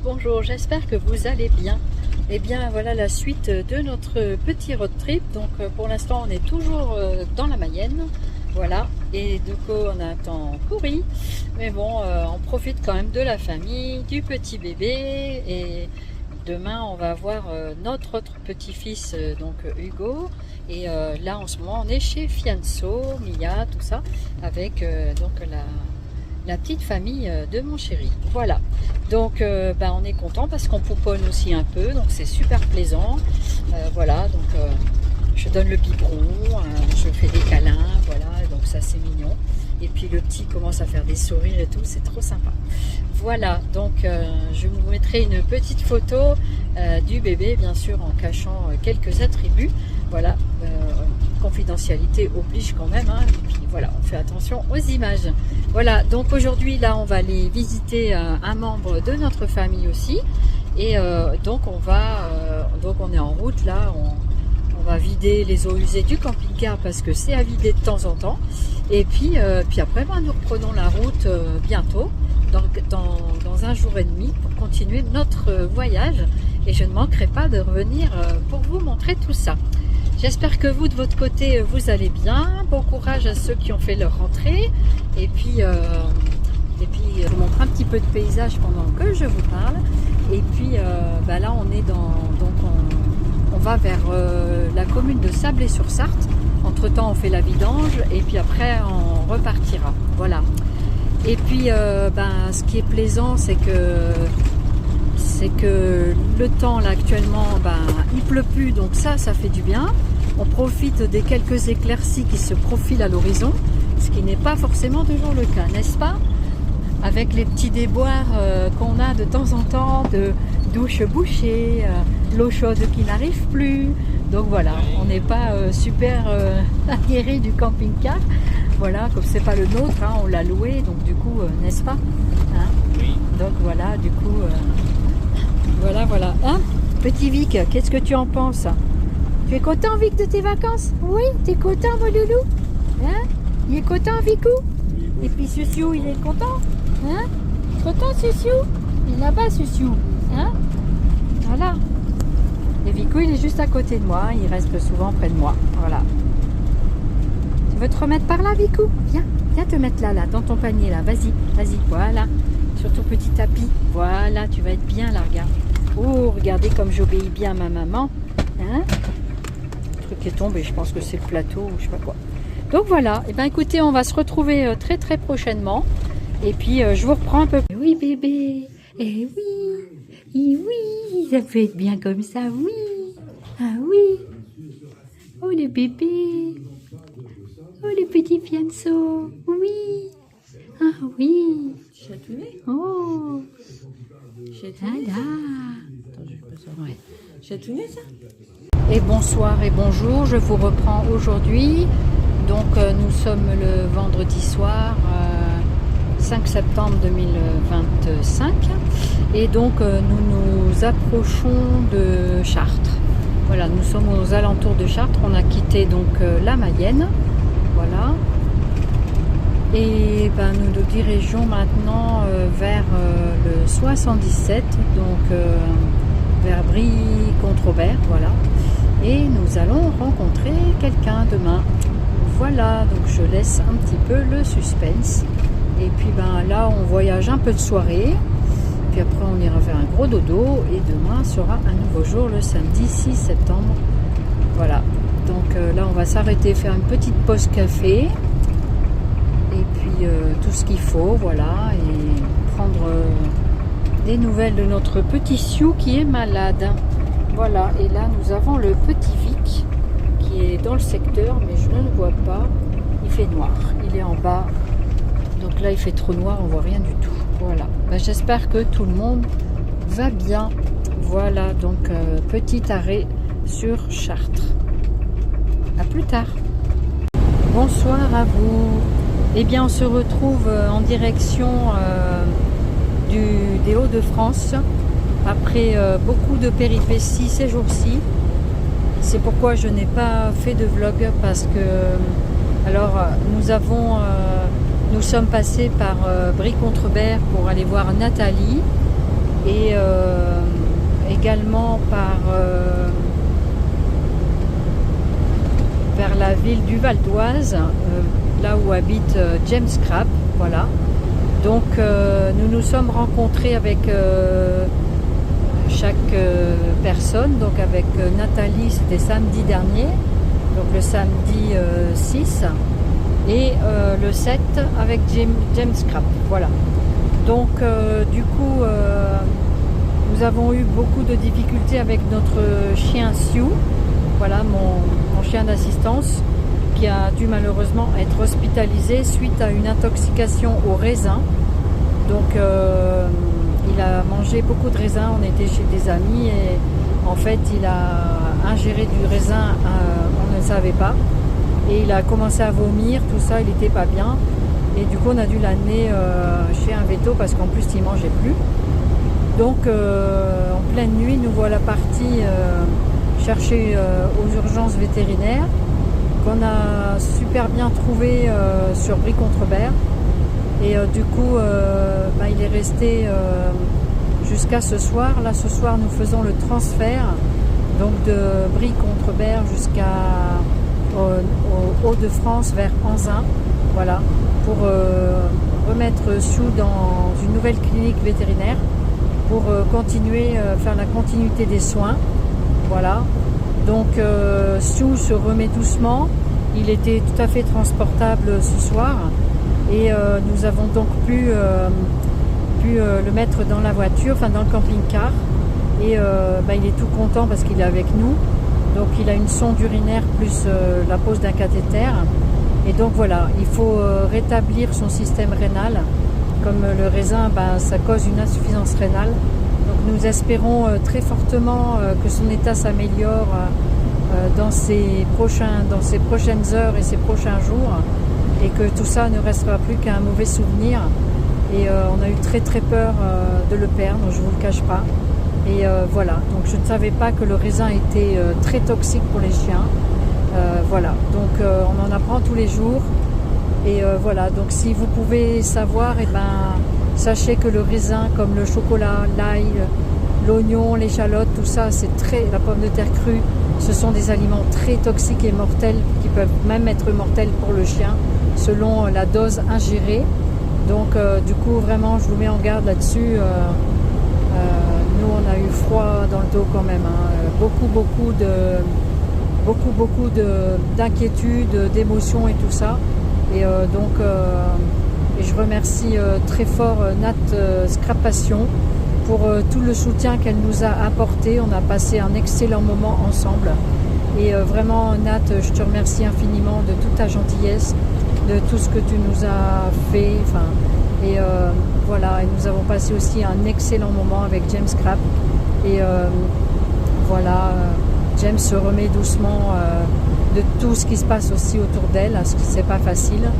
Bonjour, j'espère que vous allez bien. Et bien voilà la suite de notre petit road trip. Donc pour l'instant on est toujours dans la Mayenne. Voilà, et du coup on a un temps pourri. Mais bon, on profite quand même de la famille, du petit bébé. Et demain on va voir notre autre petit-fils, donc Hugo. Et là en ce moment on est chez Fianso, Mia, tout ça, avec donc la petite famille de mon chéri. Voilà, donc on est content parce qu'on pouponne aussi un peu, donc c'est super plaisant. Voilà, donc je donne le biberon, je fais des câlins, voilà, donc ça c'est mignon. Et puis le petit commence à faire des sourires et tout, c'est trop sympa. Voilà, donc je vous mettrai une petite photo du bébé, bien sûr en cachant quelques attributs. Voilà, confidentialité oblige quand même, hein. Et puis voilà, on fait attention aux images. Voilà, donc aujourd'hui là on va aller visiter un membre de notre famille aussi. Et donc on est en route là, on va vider les eaux usées du camping-car parce que c'est à vider de temps en temps. Et puis après nous reprenons la route bientôt, dans un jour et demi, pour continuer notre voyage. Et je ne manquerai pas de revenir pour vous montrer tout ça. J'espère que vous, de votre côté, vous allez bien. Bon courage à ceux qui ont fait leur rentrée. Et puis je vous montre un petit peu de paysage pendant que je vous parle. Et puis, là, on est on va vers la commune de Sablé-sur-Sarthe. Entre-temps, on fait la vidange et puis après, on repartira. Voilà. Et puis, ce qui est plaisant, c'est que le temps là actuellement, il pleut plus, donc ça fait du bien. On profite des quelques éclaircies qui se profilent à l'horizon, ce qui n'est pas forcément toujours le cas, n'est-ce pas? Avec les petits déboires qu'on a de temps en temps, de douches bouchées, l'eau chaude qui n'arrive plus. Donc voilà, on n'est pas super aguerri du camping-car. Voilà, comme c'est pas le nôtre, hein, on l'a loué, donc du coup, n'est-ce pas, hein? Oui. Donc voilà, du coup, voilà. Hein, petit Vic, qu'est-ce que tu en penses? Tu es content, Vic, de tes vacances? Oui, tu es content, mon loulou? Hein? Il est content, Vicou? Et puis Susiou, il est content? Hein? Content, Susiou? Il n'a pas Susiou, hein? Voilà. Et Vicou, il est juste à côté de moi, il reste souvent près de moi. Voilà. Tu veux te remettre par là, Vicou? Viens te mettre là, dans ton panier, là. Vas-y, voilà. Sur ton petit tapis. Voilà, tu vas être bien là, regarde. Oh, regardez comme j'obéis bien à ma maman. Hein? Le truc est tombé, je pense que c'est le plateau ou je sais pas quoi. Donc voilà, et écoutez, on va se retrouver très très prochainement. Et puis je vous reprends un peu. Oui bébé, oui, ça peut être bien comme ça, oui. Ah oui. Oh le bébé. Oh le petit Fianso. Oui. Ah oui. Chatounet. Oh. Chatounet. Attends, je vais pas ça. Ouais. Chatounet, ça. Et bonsoir et bonjour, je vous reprends aujourd'hui. Donc nous sommes le vendredi soir 5 septembre 2025 et donc nous nous approchons de Chartres. Voilà, nous sommes aux alentours de Chartres, on a quitté donc la Mayenne. Voilà. Et nous nous dirigeons maintenant vers le 77, donc vers Brie-Contrebert, voilà. Et nous allons rencontrer quelqu'un demain. Voilà, donc je laisse un petit peu le suspense. Et puis là, on voyage un peu de soirée. Puis après, on ira faire un gros dodo. Et demain sera un nouveau jour, le samedi 6 septembre. Voilà, donc là, on va s'arrêter, faire une petite pause café. Et puis tout ce qu'il faut, voilà. Et prendre des nouvelles de notre petit Sioux qui est malade. Voilà, et là, nous avons le petit Vic dans le secteur, mais je ne le vois pas. Il fait noir, il est en bas. Donc là, il fait trop noir, on voit rien du tout. Voilà. Ben, j'espère que tout le monde va bien. Voilà, donc petit arrêt sur Chartres. À plus tard. Bonsoir à vous. Eh bien, on se retrouve en direction des Hauts-de-France après beaucoup de péripéties ces jours-ci. C'est pourquoi je n'ai pas fait de vlog parce que nous sommes passés par Brie-Contrebert pour aller voir Nathalie et également par vers la ville du Val d'Oise, là où habite James Crabb, voilà. Donc nous nous sommes rencontrés avec chaque personne, donc avec Nathalie c'était samedi dernier, donc le samedi 6 et le 7 avec James Crabb, voilà. Donc du coup nous avons eu beaucoup de difficultés avec notre chien Sioux, voilà mon chien d'assistance qui a dû malheureusement être hospitalisé suite à une intoxication au raisin. Donc il a mangé beaucoup de raisin, on était chez des amis et en fait il a ingéré du raisin, on ne le savait pas, et il a commencé à vomir, tout ça, il n'était pas bien et du coup on a dû l'amener chez un véto parce qu'en plus il ne mangeait plus. Donc en pleine nuit nous voilà partis chercher aux urgences vétérinaires qu'on a super bien trouvé sur Brie-Contrebert. Et du coup, il est resté jusqu'à ce soir. Là, ce soir, nous faisons le transfert donc de Brie-Contrebert jusqu'à Hauts-de-France vers Anzin, voilà, pour remettre Sioux dans une nouvelle clinique vétérinaire pour continuer, faire la continuité des soins, voilà. Donc Sioux se remet doucement. Il était tout à fait transportable ce soir. Et nous avons donc pu le mettre dans la voiture, enfin dans le camping-car. Et il est tout content parce qu'il est avec nous. Donc il a une sonde urinaire plus la pose d'un cathéter. Et donc voilà, il faut rétablir son système rénal. Comme le raisin, ça cause une insuffisance rénale. Donc nous espérons très fortement que son état s'améliore dans ces prochaines heures et ces prochains jours. Et que tout ça ne restera plus qu'un mauvais souvenir. Et on a eu très peur de le perdre, je ne vous le cache pas. Et voilà, donc je ne savais pas que le raisin était très toxique pour les chiens. Voilà, donc on en apprend tous les jours. Et voilà, donc si vous pouvez savoir, sachez que le raisin, comme le chocolat, l'ail, l'oignon, l'échalote, tout ça, la pomme de terre crue, ce sont des aliments très toxiques et mortels qui peuvent même être mortels pour le chien selon la dose ingérée. Donc du coup vraiment je vous mets en garde là-dessus. Nous on a eu froid dans le dos quand même, hein. Beaucoup d'inquiétudes, d'émotions et tout ça. Et et je remercie très fort Nat Scrapation pour tout le soutien qu'elle nous a apporté. On a passé un excellent moment ensemble. Et vraiment Nat, je te remercie infiniment de toute ta gentillesse, de tout ce que tu nous as fait. Et voilà, et nous avons passé aussi un excellent moment avec James Crabb. Et voilà, James se remet doucement de tout ce qui se passe aussi autour d'elle, ce qui c'est pas facile.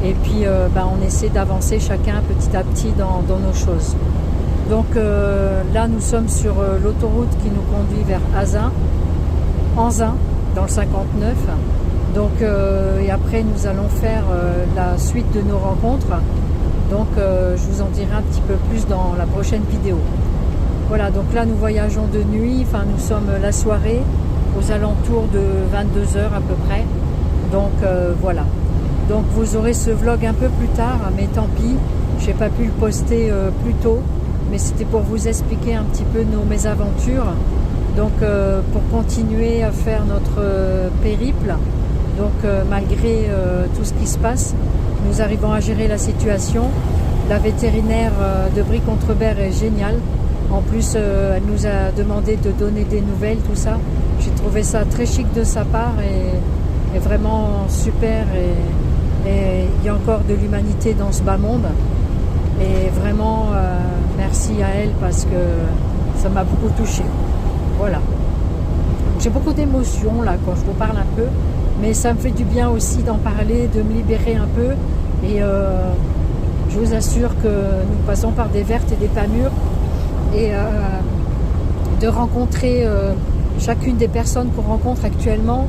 Et puis on essaie d'avancer chacun petit à petit dans nos choses. Donc là nous sommes sur l'autoroute qui nous conduit vers Anzin, dans le 59. Donc et après nous allons faire la suite de nos rencontres. Donc je vous en dirai un petit peu plus dans la prochaine vidéo. Voilà, donc là nous voyageons de nuit, nous sommes la soirée aux alentours de 22h à peu près. Donc voilà. Donc vous aurez ce vlog un peu plus tard, mais tant pis, je n'ai pas pu le poster plus tôt, mais c'était pour vous expliquer un petit peu nos mésaventures. Donc pour continuer à faire notre périple, donc malgré tout ce qui se passe, nous arrivons à gérer la situation. La vétérinaire de Brie-Contrebert est géniale. En plus, elle nous a demandé de donner des nouvelles, tout ça. J'ai trouvé ça très chic de sa part est vraiment super et il y a encore de l'humanité dans ce bas monde. Et vraiment, merci à elle parce que ça m'a beaucoup touchée. Voilà. J'ai beaucoup d'émotions là quand je vous parle un peu, mais ça me fait du bien aussi d'en parler, de me libérer un peu. Et je vous assure que nous passons par des vertes et des pas mûres. Et de rencontrer chacune des personnes qu'on rencontre actuellement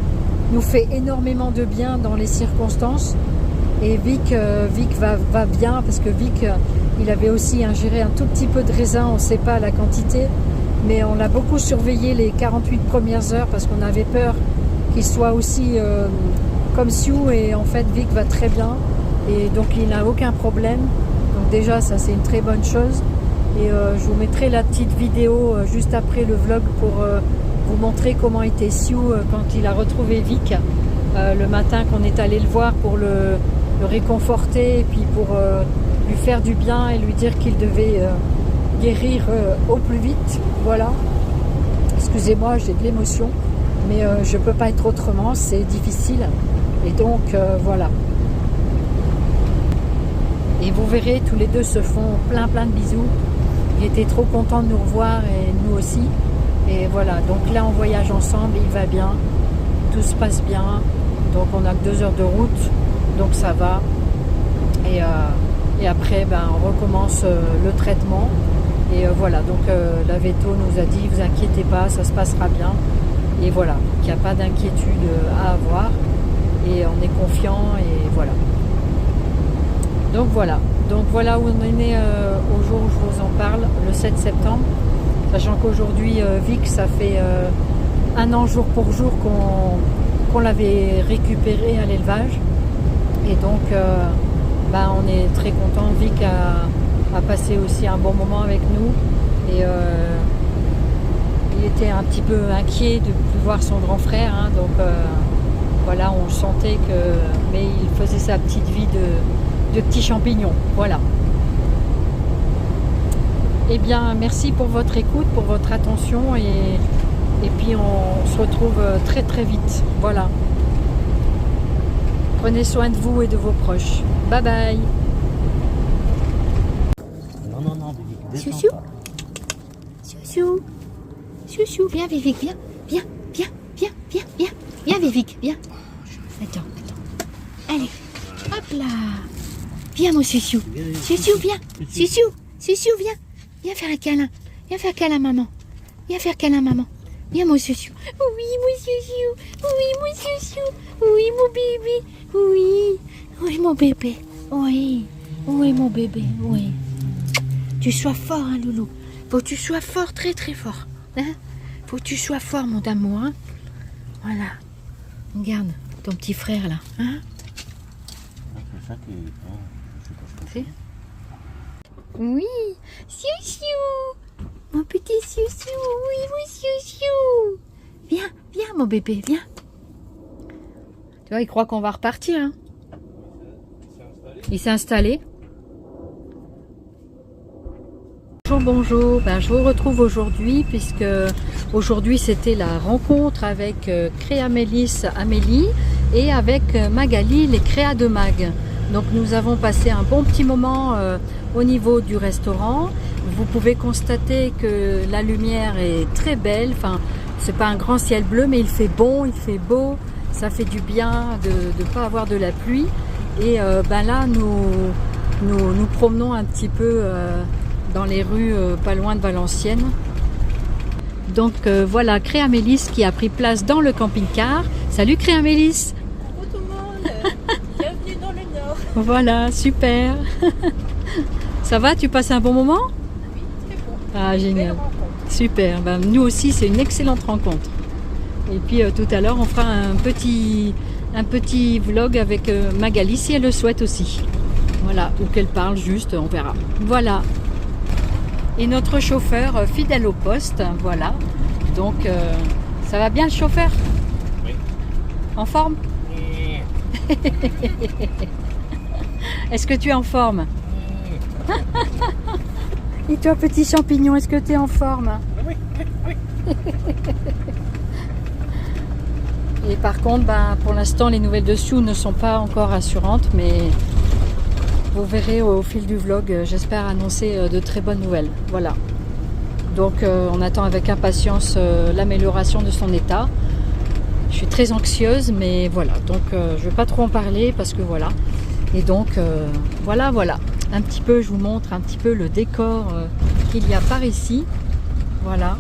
nous fait énormément de bien dans les circonstances. Et Vic va bien parce que Vic, il avait aussi ingéré un tout petit peu de raisin, on ne sait pas la quantité, mais on l'a beaucoup surveillé les 48 premières heures parce qu'on avait peur qu'il soit aussi comme Sioux, et en fait Vic va très bien et donc il n'a aucun problème. Donc déjà ça c'est une très bonne chose. Et je vous mettrai la petite vidéo juste après le vlog pour vous montrer comment était Sioux quand il a retrouvé Vic le matin qu'on est allé le voir pour le réconforter et puis pour lui faire du bien et lui dire qu'il devait guérir au plus vite. Voilà. Excusez-moi, j'ai de l'émotion, mais je ne peux pas être autrement, c'est difficile. Et donc voilà. Et vous verrez, tous les deux se font plein de bisous. Il était trop content de nous revoir et nous aussi. Et voilà, donc là on voyage ensemble, il va bien, tout se passe bien. Donc on a que 2 heures de route, donc ça va. Et après on recommence le traitement. Et voilà, donc la véto nous a dit, vous inquiétez pas, ça se passera bien. Et voilà, qu'il n'y a pas d'inquiétude à avoir. Et on est confiant et voilà. Donc voilà où on est né au jour où je vous en parle, le 7 septembre. Sachant qu'aujourd'hui, Vic, ça fait 1 an jour pour jour qu'on l'avait récupéré à l'élevage. Et donc, on est très content. Vic a passé aussi un bon moment avec nous. Et il était un petit peu inquiet de ne plus voir son grand frère. Hein, donc voilà, on sentait que... Mais il faisait sa petite vie de petits champignons. Voilà. Eh bien, merci pour votre écoute, pour votre attention et puis on se retrouve très vite. Voilà. Prenez soin de vous et de vos proches. Bye bye. Non, Vivic, Chouchou. Chouchou. Chouchou, viens Vivic, viens. Viens Vivic, viens. Attends. Allez, hop là. Viens mon chouchou. Chouchou, viens. Chouchou, viens. Viens faire un câlin. Viens faire câlin maman. Viens mon chouchou. Oui mon chouchou. Oui mon bébé. Oui mon bébé. Oui mon bébé. Oui. Tu sois fort hein loulou. Faut que tu sois fort, très fort. Hein? Faut que tu sois fort mon amour. Hein? Voilà. Regarde ton petit frère là. Hein? C'est ça qui est... C'est... Oui, chouchou, mon petit chouchou, oui mon chouchou. Viens mon bébé, viens. Tu vois, il croit qu'on va repartir. Hein. Il s'est installé. Bonjour. Je vous retrouve aujourd'hui puisque aujourd'hui c'était la rencontre avec Créamélis Amélie et avec Magali, les créas de Mag. Donc nous avons passé un bon petit moment au niveau du restaurant. Vous pouvez constater que la lumière est très belle. Enfin, c'est pas un grand ciel bleu, mais il fait bon, il fait beau. Ça fait du bien de ne pas avoir de la pluie. Et là, nous promenons un petit peu dans les rues pas loin de Valenciennes. Donc voilà Créamélis qui a pris place dans le camping-car. Salut Créamélis. Bonjour tout le monde. Bienvenue dans le Nord. Voilà, super. Ça va, tu passes un bon moment? Oui, très bon. Ah, génial. Super. Nous aussi, c'est une excellente rencontre. Et puis tout à l'heure, on fera un petit vlog avec Magali, si elle le souhaite aussi. Voilà, ou qu'elle parle juste, on verra. Voilà. Et notre chauffeur, fidèle au poste, voilà. Donc, ça va bien le chauffeur? Oui. En forme? Est-ce que tu es en forme? Et toi, petit champignon, est-ce que tu es en forme? Oui. Et par contre, ben, pour l'instant, les nouvelles de Sioux ne sont pas encore rassurantes, mais vous verrez au fil du vlog, j'espère annoncer de très bonnes nouvelles. Voilà. Donc on attend avec impatience l'amélioration de son état. Je suis très anxieuse, mais voilà. Donc je ne vais pas trop en parler parce que voilà. Et donc voilà. Un petit peu, je vous montre un petit peu le décor qu'il y a par ici. Voilà.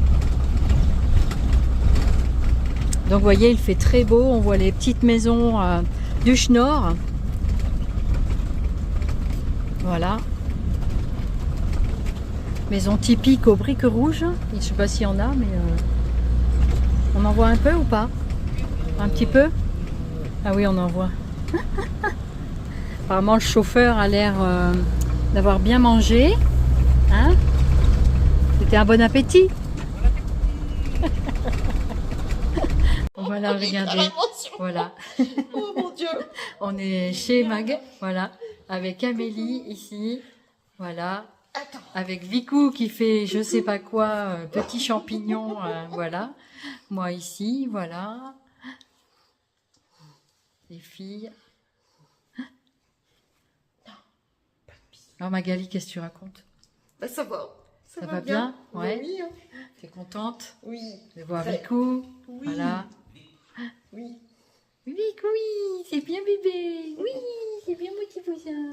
Donc vous voyez, il fait très beau. On voit les petites maisons du Schnorr. Voilà. Maison typique aux briques rouges. Je ne sais pas s'il y en a, mais on en voit un peu ou pas? Un petit peu? Ah oui, on en voit. Apparemment, le chauffeur a l'air d'avoir bien mangé. Hein? C'était un bon appétit. Voilà, regardez. Voilà. Oh mon Dieu. On est chez Mag. Voilà. Avec Amélie ici. Voilà. Attends. Avec Vicou qui fait je sais pas quoi, petit champignon, voilà. Moi ici, voilà. Les filles. Alors Magali, qu'est-ce que tu racontes? Bah, ça va. Ça va bien? Ouais. Oui, hein. T'es contente Oui. de voir Très. Vicou? Oui. Voilà. Oui. Vicou, oui, c'est bien bébé. Oui, c'est bien mon petit poussin.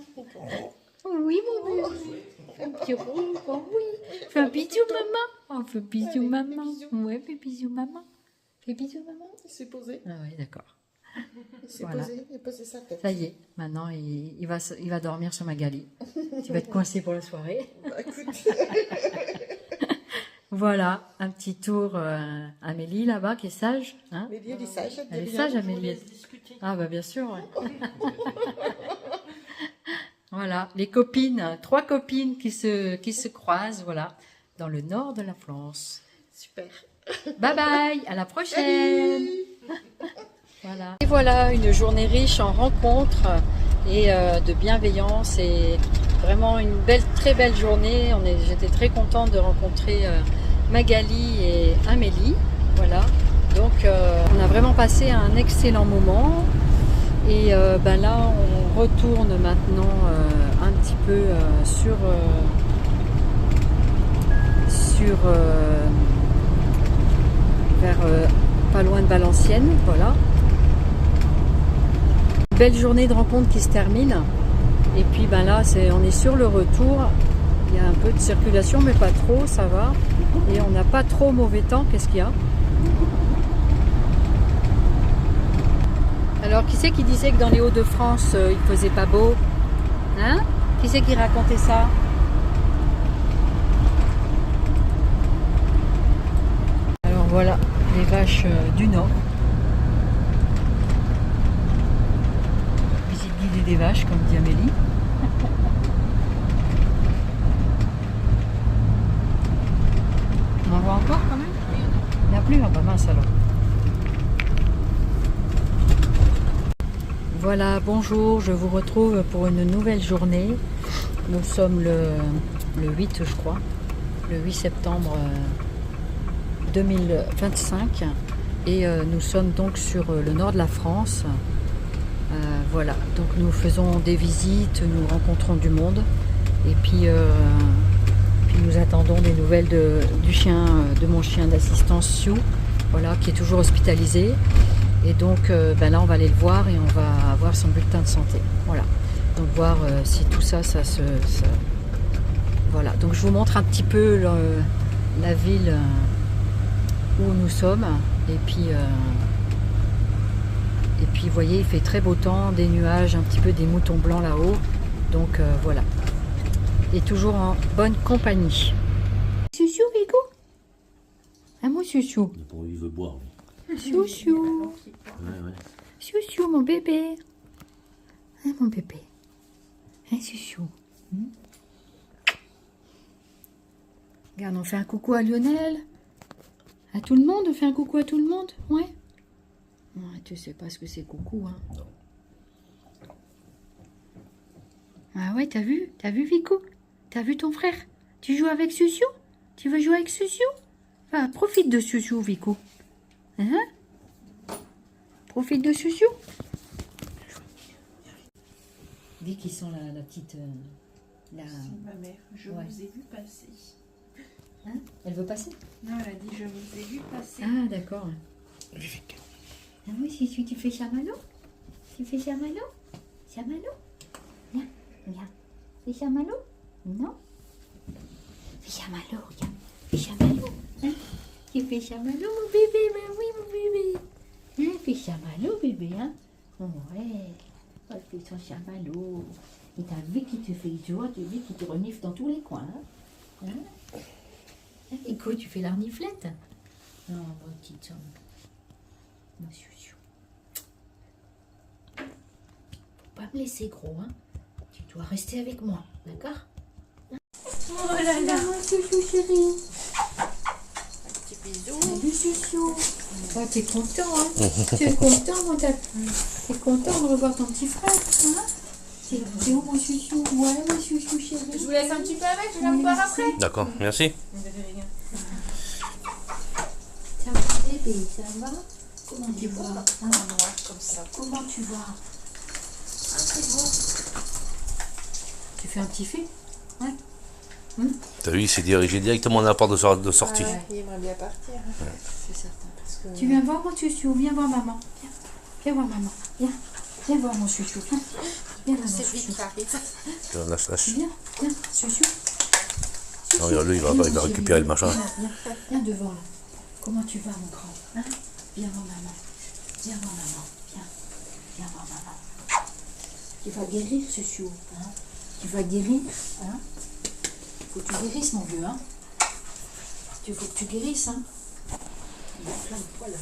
Oh oui, mon bébé. Un petit rond, oh oui. Fais un bisou, maman. Oh, fais bisou, Allez, maman. fais bisou. Ouais, fais bisou, maman. Fais bisou, maman. Il s'est posé. Ah oui, d'accord. Il s'est Voilà. posé. Il a posé sa tête. Ça y est, maintenant il va dormir sur Magali. Tu vas être coincé pour la soirée. Bah, écoute. Voilà, un petit tour Amélie là-bas qui est sage. Hein? Amélie, elle est sage. Elle est dit sage, rien. Amélie. Ah bah bien sûr. Ouais. Voilà, les copines, 3 copines qui se croisent, voilà, dans le nord de la France. Super. Bye bye, à la prochaine. Voilà. Et voilà, une journée riche en rencontres et de bienveillance et vraiment une très belle journée. J'étais très contente de rencontrer Magali et Amélie. Voilà, donc on a vraiment passé un excellent moment. Et ben là, on retourne maintenant un petit peu vers pas loin de Valenciennes, voilà. Belle journée de rencontre qui se termine. Et puis ben là, on est sur le retour. Il y a un peu de circulation, mais pas trop, ça va. Et on n'a pas trop mauvais temps. Qu'est-ce qu'il y a? Alors, qui c'est qui disait que dans les Hauts-de-France, il faisait pas beau? Hein? Qui c'est qui racontait ça? Alors voilà, les vaches du Nord. Visite guidée des vaches, comme dit Amélie. On en voit encore quand même? Il n'y en a plus, ah bah mince alors. Voilà, bonjour, je vous retrouve pour une nouvelle journée. Nous sommes le 8, je crois, le 8 septembre 2025 et nous sommes donc sur le nord de la France. Voilà, donc nous faisons des visites, nous rencontrons du monde et puis nous attendons des nouvelles de mon chien d'assistance Sioux, voilà, qui est toujours hospitalisé. Et donc ben là on va aller le voir et on va avoir son bulletin de santé. Voilà. Donc voir si tout ça, Voilà. Donc je vous montre un petit peu la ville où nous sommes. Et puis vous voyez, il fait très beau temps, des nuages, un petit peu des moutons blancs là-haut. Donc voilà. Et toujours en bonne compagnie. Chouchou, Vigo? Ah mon chouchou. Il veut boire. Chouchou. Ouais. Chouchou, mon bébé. Hein, mon bébé. Hein, chouchou. Regarde, on fait un coucou à Lionel. À tout le monde, on fait un coucou à tout le monde. Ouais. Ouais, tu sais pas ce que c'est coucou, hein. Ah ouais, t'as vu? T'as vu, Vico? T'as vu ton frère? Tu joues avec Chouchou? Tu veux jouer avec Chouchou? Ah, profite de Chouchou, Vico. Hein? profil de chouchou. Dis qui sont la petite... la... C'est ma mère, je Ouais. vous ai vu passer. Hein? Elle veut passer? Non, elle a dit je vous ai vu passer. Ah, d'accord. Ah oui, si tu fais chamallow. Tu fais chamallow. Chamallow. Viens, viens. Fais chamallow. Non. Fais chamallow, regarde. Fais chamallow. Hein? Tu fais chamallow, mon bébé. Ben oui, mon bébé. Hein? Fais chamallow, bébé. Hein? Ouais. Oh, fais son chamallow. Et t'as vu qu'il te fait joie, tu as vu qu'il te renifle dans tous les coins. Hein? Hein? Et quoi, tu fais la reniflette? Non, mon petit homme. Mon chouchou. Faut pas me laisser gros, hein. Tu dois rester avec moi, d'accord? Oh là là, Mon chouchou chéri. petit bisou. Salut chouchou. Oh, t'es content, hein? Tu es content, mon tapis? T'es content de revoir ton petit frère, hein? C'est où mon chouchou? Ouais, mon chouchou chéri. Je vous laisse un petit peu avec, je viens vous voir après. D'accord, merci. Ça va, bébé, ça va? Comment tu vas? Hein? Noir comme ça. Comment tu vas? Ah, c'est beau. Tu fais un petit fait? T'as vu, il s'est dirigé directement dans la porte de sortie. Ah ouais, il aimerait bien partir. Hein. C'est certain. Parce que... Tu viens voir mon chouchou, viens voir maman. Viens, viens voir maman. Viens, viens voir mon chouchou. Viens, viens voir mon C'est lui chouchou. qui arrive. Lâche, lâche. Viens, viens, chouchou. Non, regarde, lui, il va récupérer le machin. Viens, viens devant là. Comment tu vas, mon grand? Hein? Viens voir maman. Viens voir maman. Viens, viens voir maman. Tu vas guérir, chouchou. Hein? Tu vas guérir. Hein? Faut que tu guérisses, mon vieux. Hein? Il faut que tu guérisses. Hein? Il y a plein de poils là.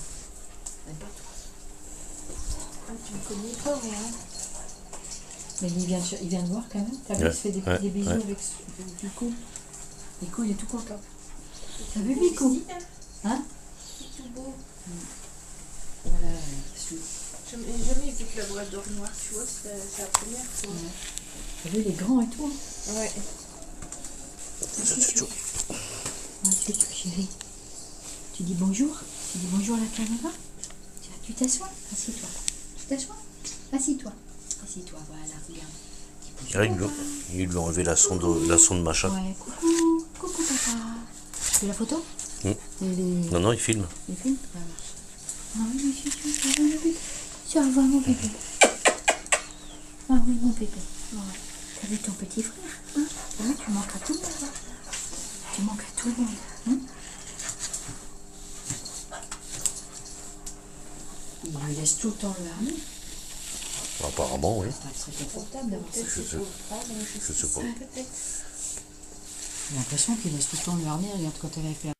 Mais pas toi. Ah, tu me connais pas, moi. Hein. Mais il vient de voir quand même. T'as vu, Ouais, il se fait ouais, des bisous ouais. avec Vico. Vico, il est tout content. T'as vu Vico? Hein? C'est tout beau. Voilà, Je n'ai jamais vu que la boîte d'or noir, tu vois, c'est la première fois. t'as vu, il est grand et tout. Ouais. Chouchou. Ouais, chouchou, chérie. Tu dis bonjour. Tu dis bonjour à la caméra. Tu t'assois. Assieds-toi. Tu t'assois. Assis-toi. Assis-toi, voilà, regarde. Dis bonjour, Il lui a enlevé la sonde machin. Ouais, coucou. Coucou, papa. Tu fais la photo? Non, non, il filme. Les films? Voilà. Ah oui, mon chouchou, ça va, mon bébé. Ça va, mon bébé. Ah oui, mon bébé. Ouais. T'as vu ton petit frère? Hein? T'as vu, tu manques à tout le monde. Hein? Tu manques à tout le monde. Hein? Il lui laisse tout le temps le harnais. Apparemment, oui. Ah, il serait confortable d'avoir ça. Je sais pas. Peut-être. J'ai l'impression qu'il laisse tout le temps le harnais. Regarde quand elle avait fait